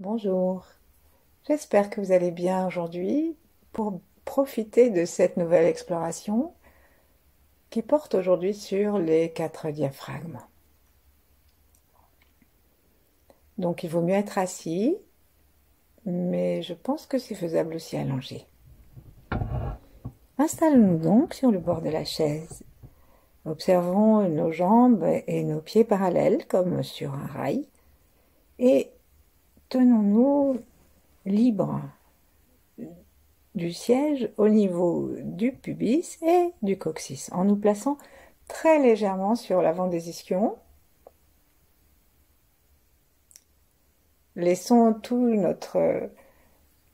Bonjour, j'espère que vous allez bien aujourd'hui pour profiter de cette nouvelle exploration qui porte aujourd'hui sur les quatre diaphragmes. Donc il vaut mieux être assis, mais je pense que c'est faisable aussi allongé. Installons-nous donc sur le bord de la chaise. Observons nos jambes et nos pieds parallèles comme sur un rail et tenons-nous libres du siège au niveau du pubis et du coccyx, en nous plaçant très légèrement sur l'avant des ischions. Laissons tout notre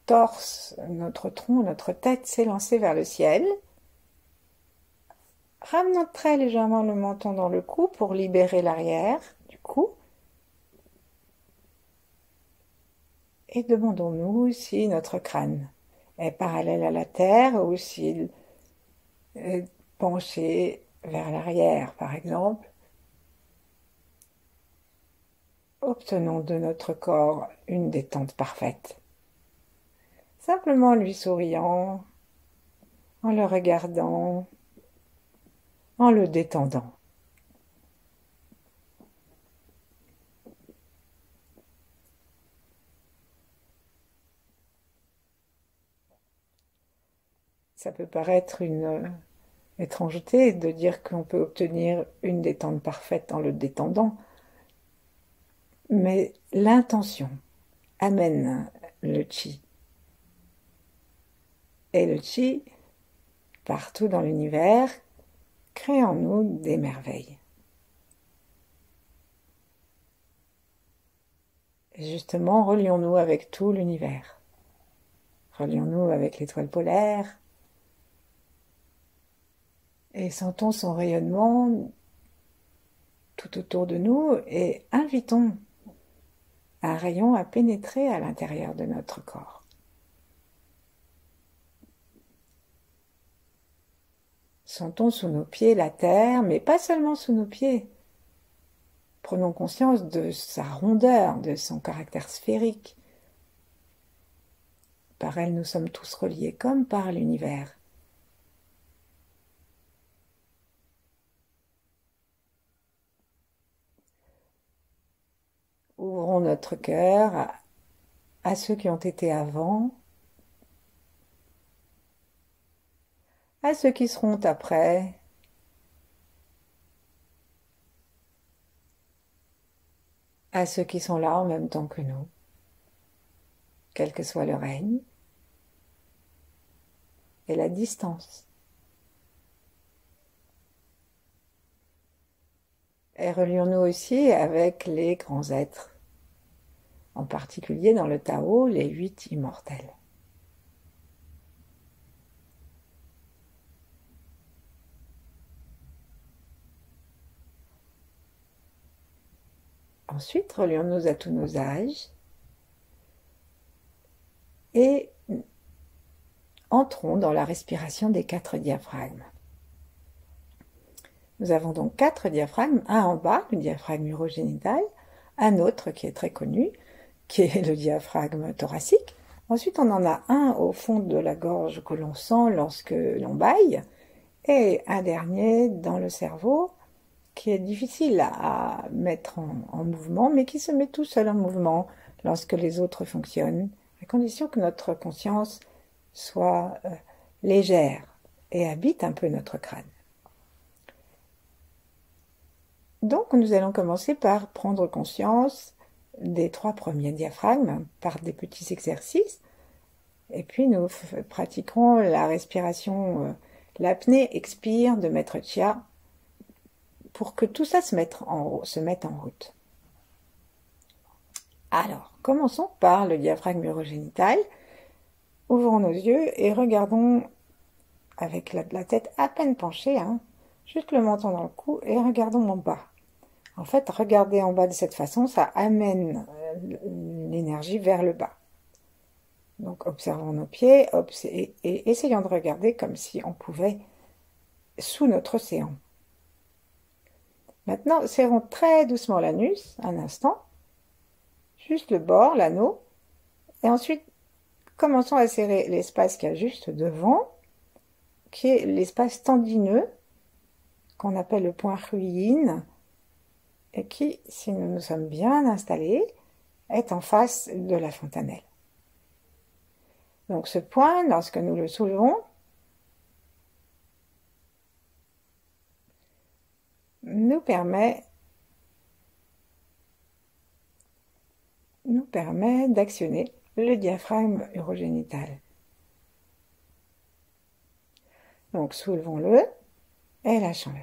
torse, notre tronc, notre tête s'élancer vers le ciel. Ramenons très légèrement le menton dans le cou pour libérer l'arrière du cou. Et demandons-nous si notre crâne est parallèle à la terre ou s'il est penché vers l'arrière, par exemple. Obtenons de notre corps une détente parfaite. Simplement en lui souriant, en le regardant, en le détendant. Ça peut paraître une étrangeté de dire qu'on peut obtenir une détente parfaite en le détendant, mais l'intention amène le chi. Et le chi, partout dans l'univers, crée en nous des merveilles. Et justement, relions-nous avec tout l'univers. Relions-nous avec l'étoile polaire et sentons son rayonnement tout autour de nous et invitons un rayon à pénétrer à l'intérieur de notre corps. Sentons sous nos pieds la terre, mais pas seulement sous nos pieds. Prenons conscience de sa rondeur, de son caractère sphérique. Par elle, nous sommes tous reliés comme par l'univers. Ouvrons notre cœur à ceux qui ont été avant, à ceux qui seront après, à ceux qui sont là en même temps que nous, quel que soit le règne et la distance. Et relions-nous aussi avec les grands êtres, en particulier dans le Tao, les 8 immortels. Ensuite, relions-nous à tous nos âges et entrons dans la respiration des 4 diaphragmes. Nous avons donc 4 diaphragmes, un en bas, le diaphragme urogénital, un autre qui est très connu, qui est le diaphragme thoracique. Ensuite, on en a un au fond de la gorge que l'on sent lorsque l'on bâille, et un dernier dans le cerveau, qui est difficile à mettre en mouvement, mais qui se met tout seul en mouvement lorsque les autres fonctionnent, à condition que notre conscience soit légère et habite un peu notre crâne. Donc, nous allons commencer par prendre conscience des 3 premiers diaphragmes par des petits exercices, et puis nous pratiquerons la respiration, l'apnée expire de Maître Chia, pour que tout ça se mette en route. Alors, commençons par le diaphragme urogénital. Ouvrons nos yeux et regardons avec la tête à peine penchée, juste le menton dans le cou, et regardons en bas. En fait, regarder en bas de cette façon, ça amène l'énergie vers le bas. Donc, observons nos pieds et essayons de regarder comme si on pouvait sous notre océan. Maintenant, serrons très doucement l'anus, un instant, juste le bord, l'anneau, Et ensuite, commençons à serrer l'espace qu'il y a juste devant, qui est l'espace tendineux, qu'on appelle le point ruine, et qui, si nous nous sommes bien installés, est en face de la fontanelle. Donc ce point, lorsque nous le soulevons, nous permet d'actionner le diaphragme urogénital. Donc soulevons-le et lâchons-le.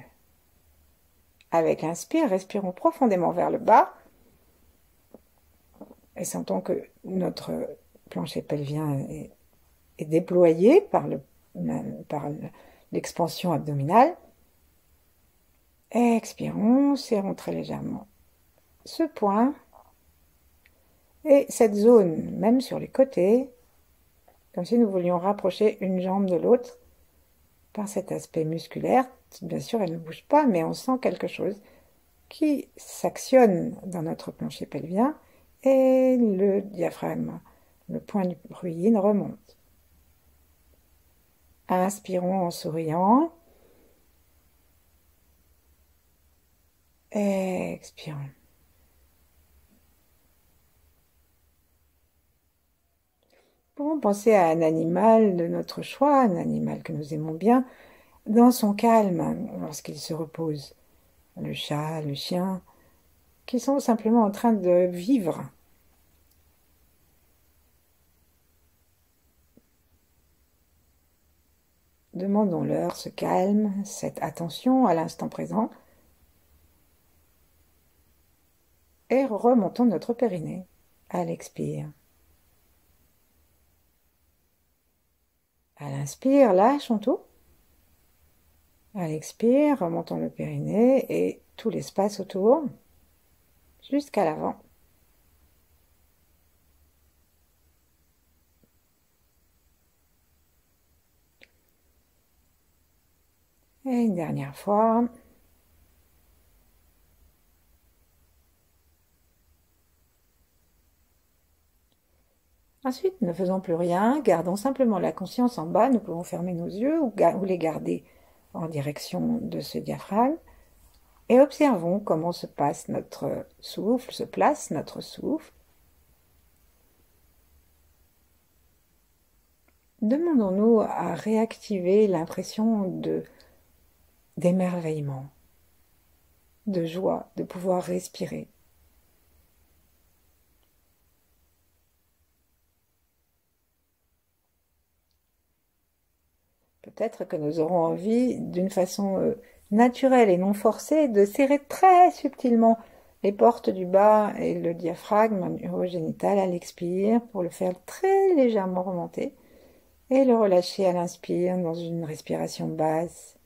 Avec l'inspire, respirons profondément vers le bas et sentons que notre plancher pelvien est déployé par l'expansion abdominale. Expirons, serrons très légèrement ce point et cette zone, même sur les côtés, comme si nous voulions rapprocher une jambe de l'autre par cet aspect musculaire. Bien sûr, elle ne bouge pas, mais on sent quelque chose qui s'actionne dans notre plancher pelvien et le diaphragme, le point du ruine remonte. Inspirons en souriant. Expirons. Pouvons penser à un animal de notre choix, un animal que nous aimons bien, dans son calme, lorsqu'il se repose. Le chat, le chien, qui sont simplement en train de vivre. Demandons-leur ce calme, cette attention à l'instant présent, et remontons notre périnée à l'expire. À l'inspire, lâchons tout. À l'expire, remontons le périnée et tout l'espace autour, jusqu'à l'avant. Et une dernière fois. Ensuite, ne faisons plus rien, gardons simplement la conscience en bas. Nous pouvons fermer nos yeux ou les garder en direction de ce diaphragme. Et observons comment se passe notre souffle, se place notre souffle. Demandons-nous à réactiver l'impression d'émerveillement, de joie, de pouvoir respirer. Peut-être que nous aurons envie, d'une façon naturelle et non forcée, de serrer très subtilement les portes du bas et le diaphragme urogénital à l'expire pour le faire très légèrement remonter et le relâcher à l'inspire dans une respiration basse.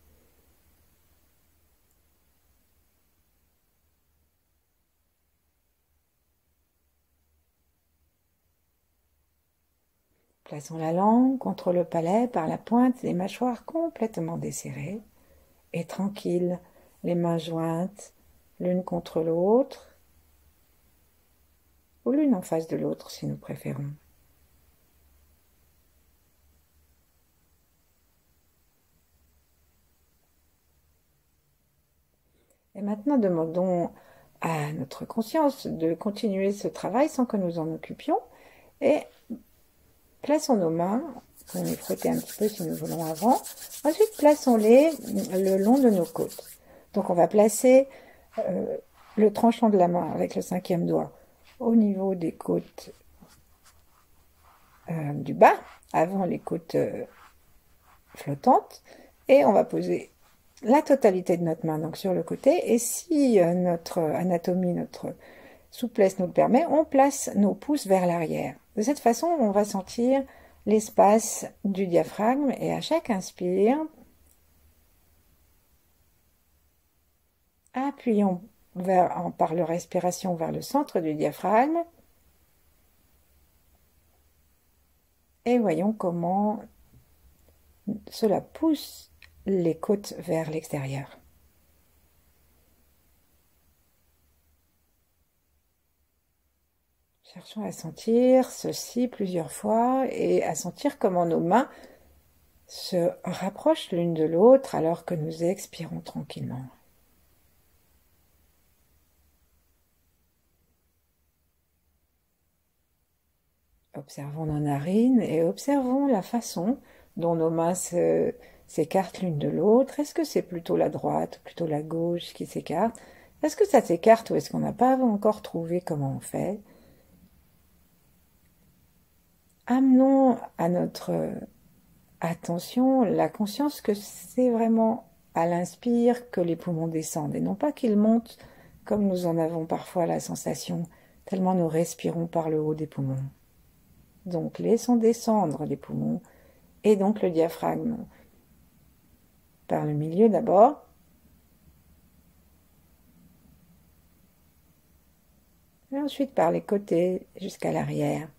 Plaçons la langue contre le palais par la pointe des mâchoires complètement desserrées et tranquilles, les mains jointes l'une contre l'autre ou l'une en face de l'autre si nous préférons. Et maintenant, demandons à notre conscience de continuer ce travail sans que nous en occupions et plaçons nos mains, on les frotter un petit peu si nous voulons avant, ensuite plaçons-les le long de nos côtes. Donc on va placer le tranchant de la main avec le 5e doigt au niveau des côtes du bas, avant les côtes flottantes, et on va poser la totalité de notre main donc sur le côté, et si notre anatomie, notre souplesse nous le permet, on place nos pouces vers l'arrière. De cette façon, on va sentir l'espace du diaphragme, et à chaque inspire, appuyons par la respiration vers le centre du diaphragme, et voyons comment cela pousse les côtes vers l'extérieur. Cherchons à sentir ceci plusieurs fois et à sentir comment nos mains se rapprochent l'une de l'autre alors que nous expirons tranquillement. Observons nos narines et observons la façon dont nos mains s'écartent l'une de l'autre. Est-ce que c'est plutôt la droite, plutôt la gauche qui s'écarte? Est-ce que ça s'écarte ou est-ce qu'on n'a pas encore trouvé comment on fait? Amenons à notre attention la conscience que c'est vraiment à l'inspire que les poumons descendent et non pas qu'ils montent comme nous en avons parfois la sensation, tellement nous respirons par le haut des poumons. Donc laissons descendre les poumons et donc le diaphragme par le milieu d'abord. Et ensuite par les côtés jusqu'à l'arrière.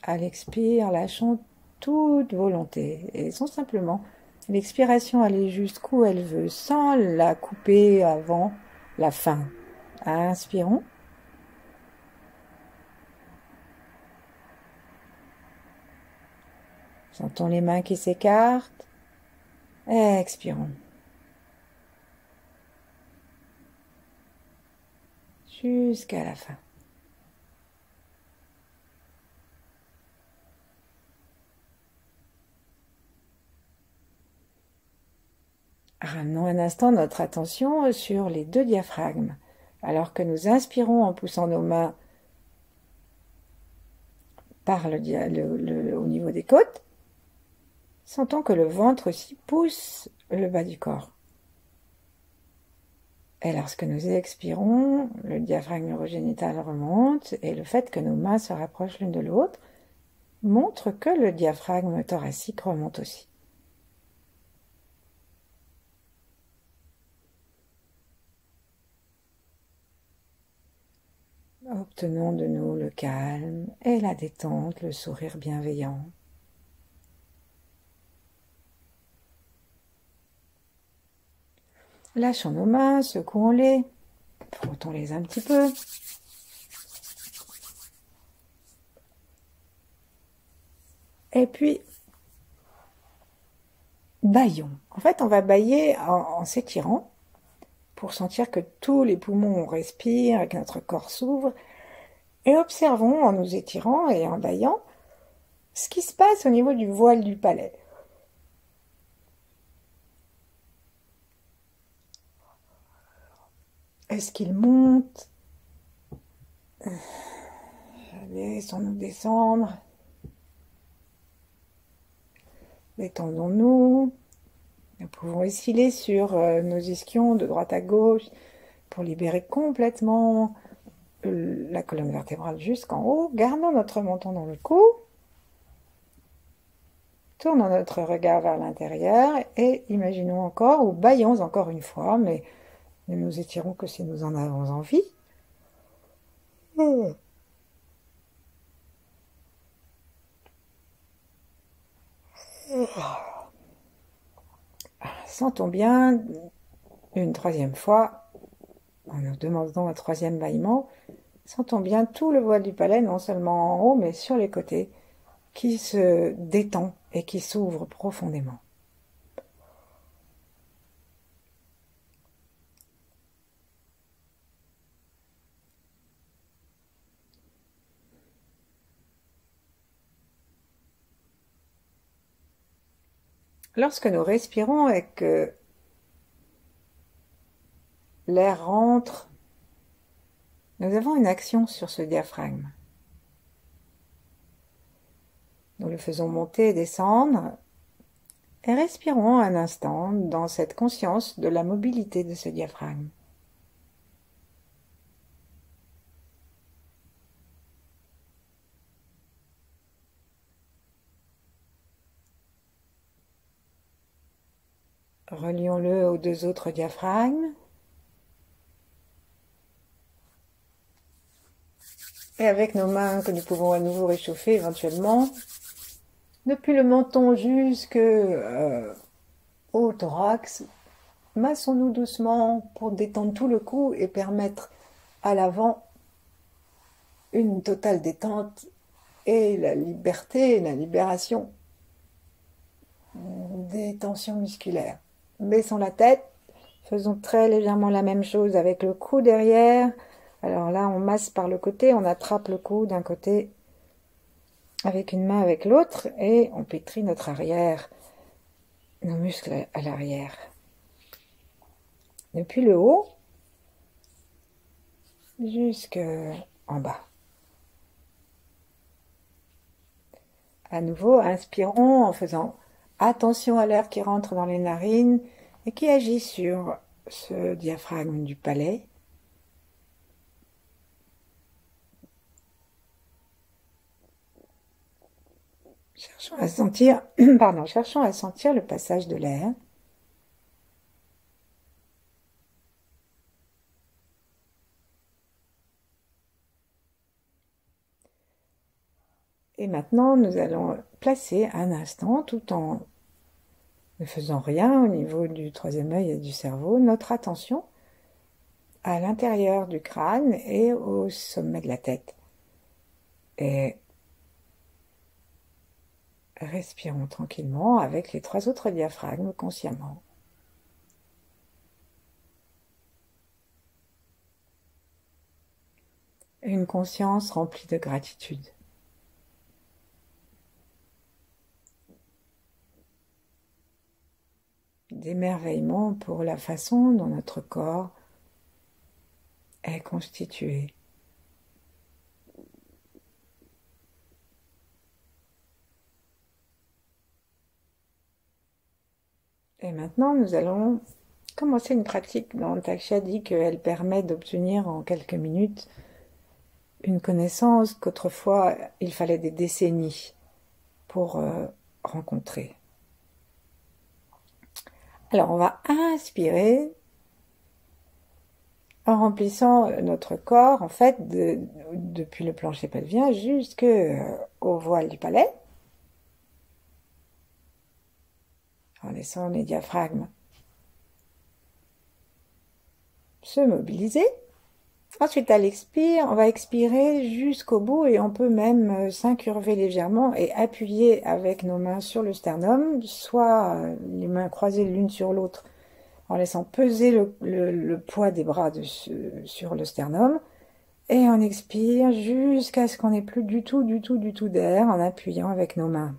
À l'expire, lâchons toute volonté et laissons simplement l'expiration aller jusqu'où elle veut, sans la couper avant la fin. Inspirons. Sentons les mains qui s'écartent. Expirons. Jusqu'à la fin. Ramenons un instant notre attention sur les deux diaphragmes. Alors que nous inspirons en poussant nos mains par au niveau des côtes, sentons que le ventre aussi pousse le bas du corps. Et lorsque nous expirons, le diaphragme urogénital remonte et le fait que nos mains se rapprochent l'une de l'autre montre que le diaphragme thoracique remonte aussi. Obtenons de nous le calme et la détente, le sourire bienveillant. Lâchons nos mains, secouons-les, frottons-les un petit peu. Et puis, bâillons. En fait, on va bâiller en s'étirant pour sentir que tous les poumons respirent et que notre corps s'ouvre. Et observons en nous étirant et en bâillant ce qui se passe au niveau du voile du palais. Est-ce qu'il monte? Laissons-nous descendre. Détendons-nous. Nous pouvons osciller sur nos ischions de droite à gauche pour libérer complètement la colonne vertébrale jusqu'en haut. Gardons notre menton dans le cou. Tournons notre regard vers l'intérieur et imaginons encore ou bâillons encore une fois, mais ne nous étirons que si nous en avons envie. Sentons bien une troisième fois, en nous demandant un troisième bâillement, sentons bien tout le voile du palais, non seulement en haut, mais sur les côtés, qui se détend et qui s'ouvre profondément. Lorsque nous respirons et que l'air rentre, nous avons une action sur ce diaphragme. Nous le faisons monter et descendre et respirons un instant dans cette conscience de la mobilité de ce diaphragme. Relions-le aux deux autres diaphragmes. Et avec nos mains que nous pouvons à nouveau réchauffer éventuellement, depuis le menton jusqu'au thorax, massons-nous doucement pour détendre tout le cou et permettre à l'avant une totale détente et la liberté, la libération des tensions musculaires. Baissons la tête, faisons très légèrement la même chose avec le cou derrière. Alors là, on masse par le côté, on attrape le cou d'un côté avec une main avec l'autre et on pétrit notre arrière, nos muscles à l'arrière. Depuis le haut jusqu'en bas. À nouveau, inspirons en faisant attention à l'air qui rentre dans les narines et qui agit sur ce diaphragme du palais. Cherchons à sentir, cherchons à sentir le passage de l'air. Et maintenant, nous allons placer un instant, tout en ne faisant rien au niveau du troisième œil et du cerveau, notre attention à l'intérieur du crâne et au sommet de la tête. Et respirons tranquillement avec les 3 autres diaphragmes consciemment. Une conscience remplie de gratitude. D'émerveillement pour la façon dont notre corps est constitué. Et maintenant, nous allons commencer une pratique dont Taksha dit qu'elle permet d'obtenir en quelques minutes une connaissance qu'autrefois il fallait des décennies pour rencontrer. Alors, on va inspirer en remplissant notre corps, en fait, depuis le plancher pelvien jusqu'au voile du palais, en laissant les diaphragmes se mobiliser. Ensuite, à l'expire, on va expirer jusqu'au bout et on peut même s'incurver légèrement et appuyer avec nos mains sur le sternum, soit les mains croisées l'une sur l'autre en laissant peser le poids des bras sur le sternum, et on expire jusqu'à ce qu'on n'ait plus du tout d'air en appuyant avec nos mains.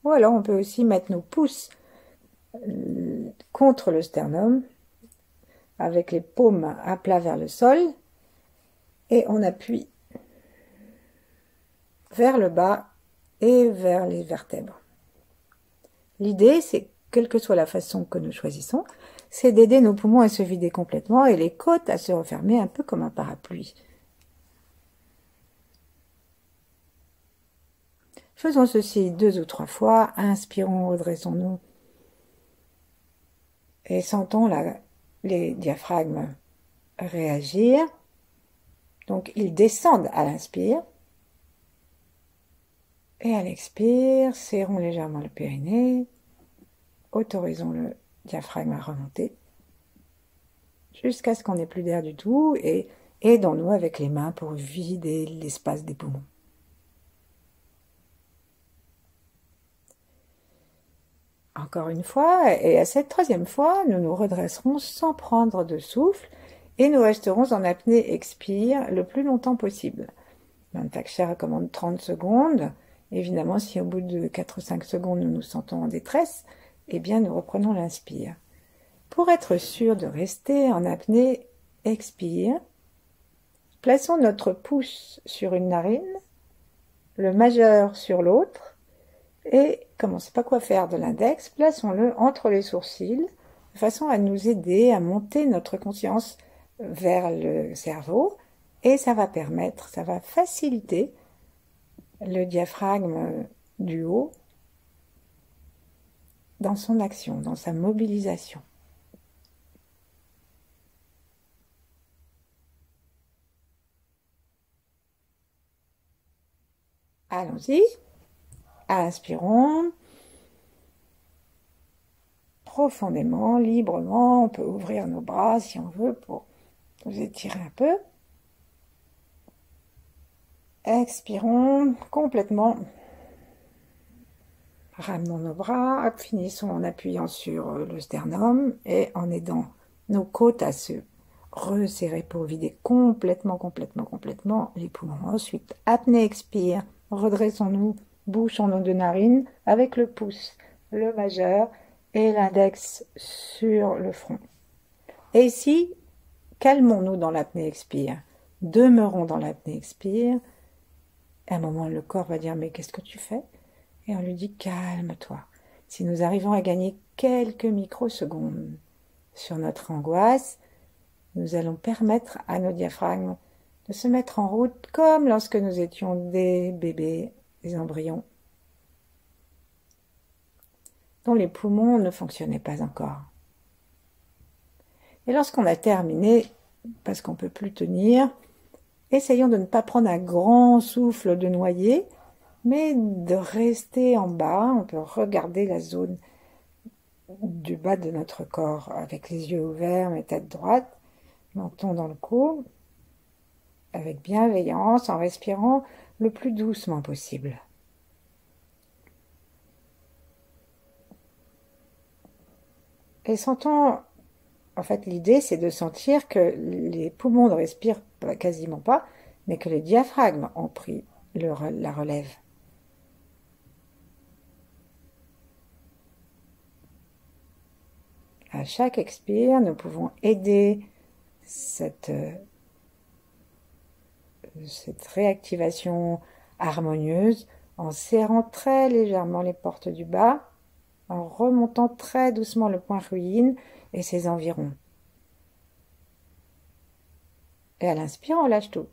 Ou alors on peut aussi mettre nos pouces contre le sternum, avec les paumes à plat vers le sol, et on appuie vers le bas et vers les vertèbres. L'idée, c'est, quelle que soit la façon que nous choisissons, c'est d'aider nos poumons à se vider complètement et les côtes à se refermer un peu comme un parapluie. Faisons ceci 2 ou 3 fois, inspirons, redressons-nous et sentons les diaphragmes réagir. Donc ils descendent à l'inspire et à l'expire, serrons légèrement le périnée, autorisons le diaphragme à remonter jusqu'à ce qu'on n'ait plus d'air du tout et aidons-nous avec les mains pour vider l'espace des poumons. Encore une fois, et à cette 3e fois, nous nous redresserons sans prendre de souffle et nous resterons en apnée expire le plus longtemps possible. Taksha recommande 30 secondes. Évidemment, si au bout de 4 ou 5 secondes nous nous sentons en détresse, eh bien nous reprenons l'inspire. Pour être sûr de rester en apnée expire, plaçons notre pouce sur une narine, le majeur sur l'autre, et comme on ne sait pas quoi faire de l'index, plaçons-le entre les sourcils, de façon à nous aider à monter notre conscience vers le cerveau, et ça va faciliter le diaphragme du haut dans son action, dans sa mobilisation. Allons-y. Inspirons. profondément, librement. On peut ouvrir nos bras si on veut pour nous étirer un peu. Expirons complètement. Ramenons nos bras, finissons en appuyant sur le sternum et en aidant nos côtes à se resserrer pour vider complètement les poumons. Ensuite, apnée, expire, redressons-nous, bouchons nos deux narines avec le pouce, le majeur et l'index sur le front. Et ici, calmons-nous dans l'apnée, expire. Demeurons dans l'apnée, expire. À un moment, le corps va dire « Mais qu'est-ce que tu fais ?» Et on lui dit « Calme-toi ». Si nous arrivons à gagner quelques microsecondes sur notre angoisse, nous allons permettre à nos diaphragmes de se mettre en route comme lorsque nous étions des bébés, des embryons, dont les poumons ne fonctionnaient pas encore. Et lorsqu'on a terminé, parce qu'on ne peut plus tenir, essayons de ne pas prendre un grand souffle de noyer, mais de rester en bas. On peut regarder la zone du bas de notre corps avec les yeux ouverts, mais tête droite, menton dans le cou, avec bienveillance, en respirant le plus doucement possible. Et sentons, en fait, l'idée, c'est de sentir que les poumons ne respirent quasiment pas, mais que les diaphragmes ont pris la relève. À chaque expire, nous pouvons aider cette réactivation harmonieuse en serrant très légèrement les portes du bas, en remontant très doucement le point ruine et ses environs. Et à l'inspire, on lâche tout.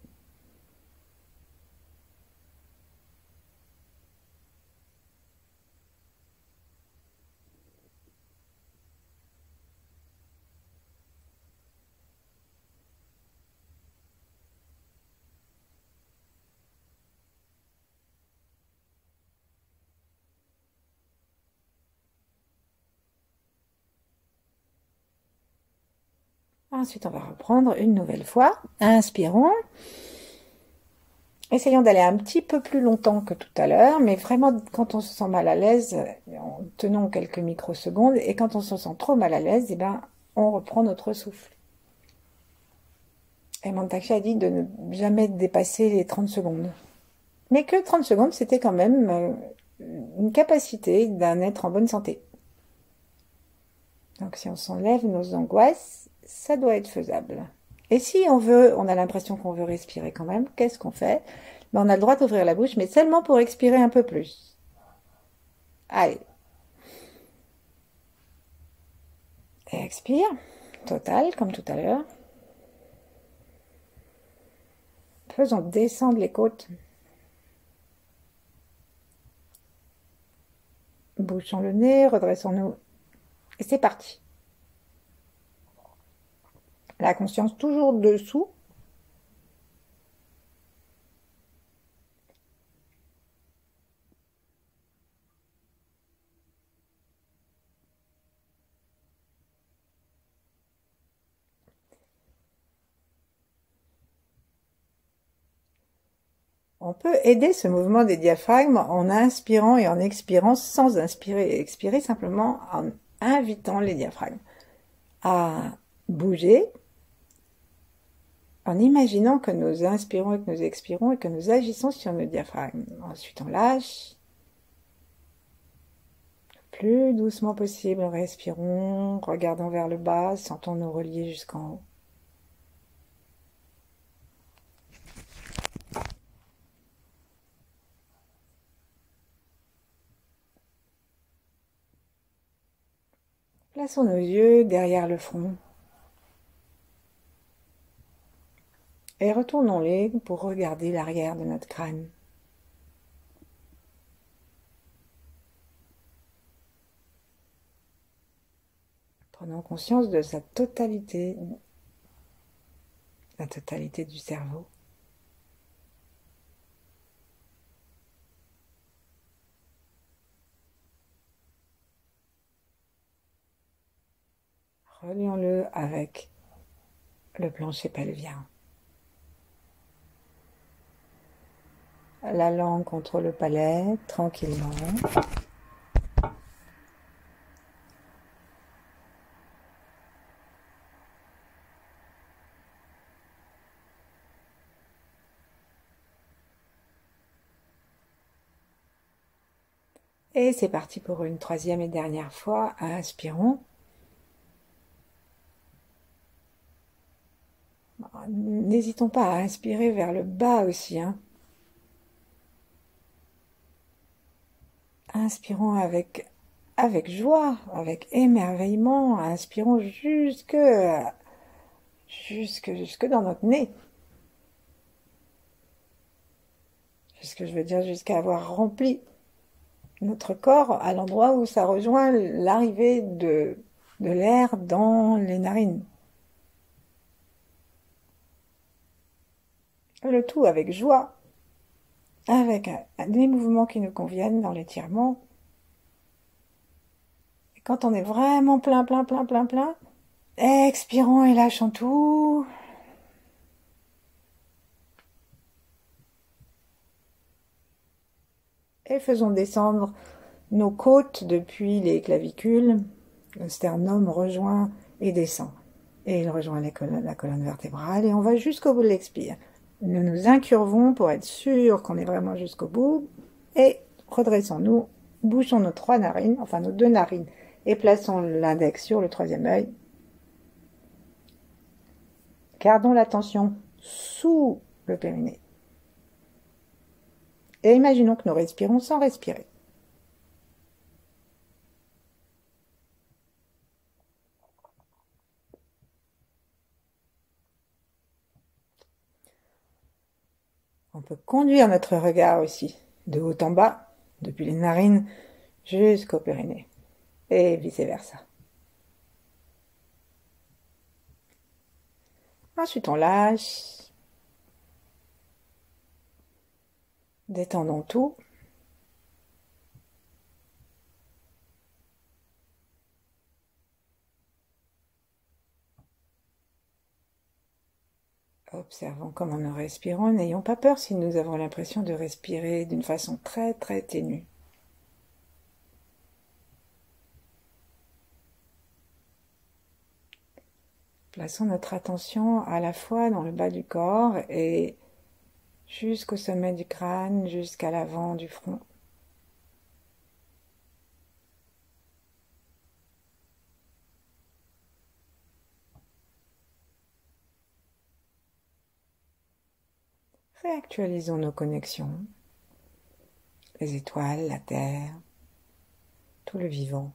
Ensuite, on va reprendre une nouvelle fois. Inspirons. Essayons d'aller un petit peu plus longtemps que tout à l'heure, mais vraiment, quand on se sent mal à l'aise, tenons quelques microsecondes, et quand on se sent trop mal à l'aise, on reprend notre souffle. Et Mantak a dit de ne jamais dépasser les 30 secondes. Mais que 30 secondes, c'était quand même une capacité d'un être en bonne santé. Donc si on s'enlève nos angoisses, ça doit être faisable. Et si on a l'impression qu'on veut respirer quand même, qu'est-ce qu'on fait? On a le droit d'ouvrir la bouche, mais seulement pour expirer un peu plus. Allez. Et expire. Total, comme tout à l'heure. Faisons descendre les côtes. Bouchons le nez, redressons-nous. Et c'est parti. La conscience toujours dessous. On peut aider ce mouvement des diaphragmes en inspirant et en expirant sans inspirer et expirer, simplement en invitant les diaphragmes à bouger, en imaginant que nous inspirons et que nous expirons et que nous agissons sur nos diaphragmes. Ensuite, on lâche. Le plus doucement possible, respirons, regardons vers le bas, sentons nos relier jusqu'en haut. Plaçons nos yeux derrière le front. Et retournons-les pour regarder l'arrière de notre crâne. Prenons conscience de sa totalité, la totalité du cerveau. Relions-le avec le plancher pelvien. La langue contre le palais, tranquillement. Et c'est parti pour une troisième et dernière fois. Inspirons. N'hésitons pas à inspirer vers le bas aussi, hein. Inspirons avec joie, avec émerveillement. Inspirons jusque dans notre nez. Je veux dire jusqu'à avoir rempli notre corps à l'endroit où ça rejoint l'arrivée de l'air dans les narines. Le tout avec joie, avec des mouvements qui nous conviennent dans l'étirement. Et quand on est vraiment plein, expirons et lâchons tout. Et faisons descendre nos côtes depuis les clavicules. Le sternum rejoint et descend. Et il rejoint la colonne vertébrale. Et on va jusqu'au bout de l'expire. Nous nous incurvons pour être sûr qu'on est vraiment jusqu'au bout. Et redressons-nous. Bouchons nos 3 narines, enfin nos 2 narines. Et plaçons l'index sur le 3e œil. Gardons l'attention sous le périnée. Et imaginons que nous respirons sans respirer. On peut conduire notre regard aussi, de haut en bas, depuis les narines jusqu'au périnée, et vice-versa. Ensuite, on lâche, détendons tout. Observons comment nous respirons, n'ayons pas peur si nous avons l'impression de respirer d'une façon très ténue. Plaçons notre attention à la fois dans le bas du corps et jusqu'au sommet du crâne, jusqu'à l'avant du front. Réactualisons nos connexions, les étoiles, la terre, tout le vivant.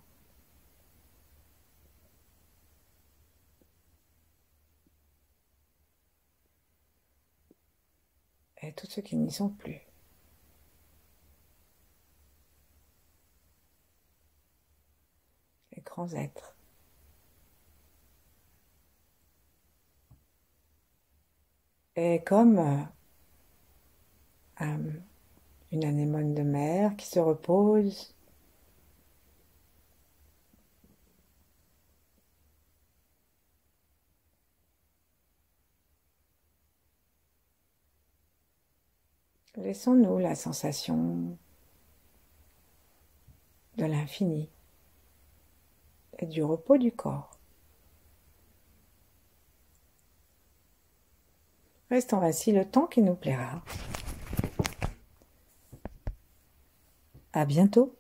Et tous ceux qui n'y sont plus. Les grands êtres. Et comme une anémone de mer qui se repose, laissons-nous la sensation de l'infini et du repos du corps. Restons ainsi le temps qui nous plaira. À bientôt.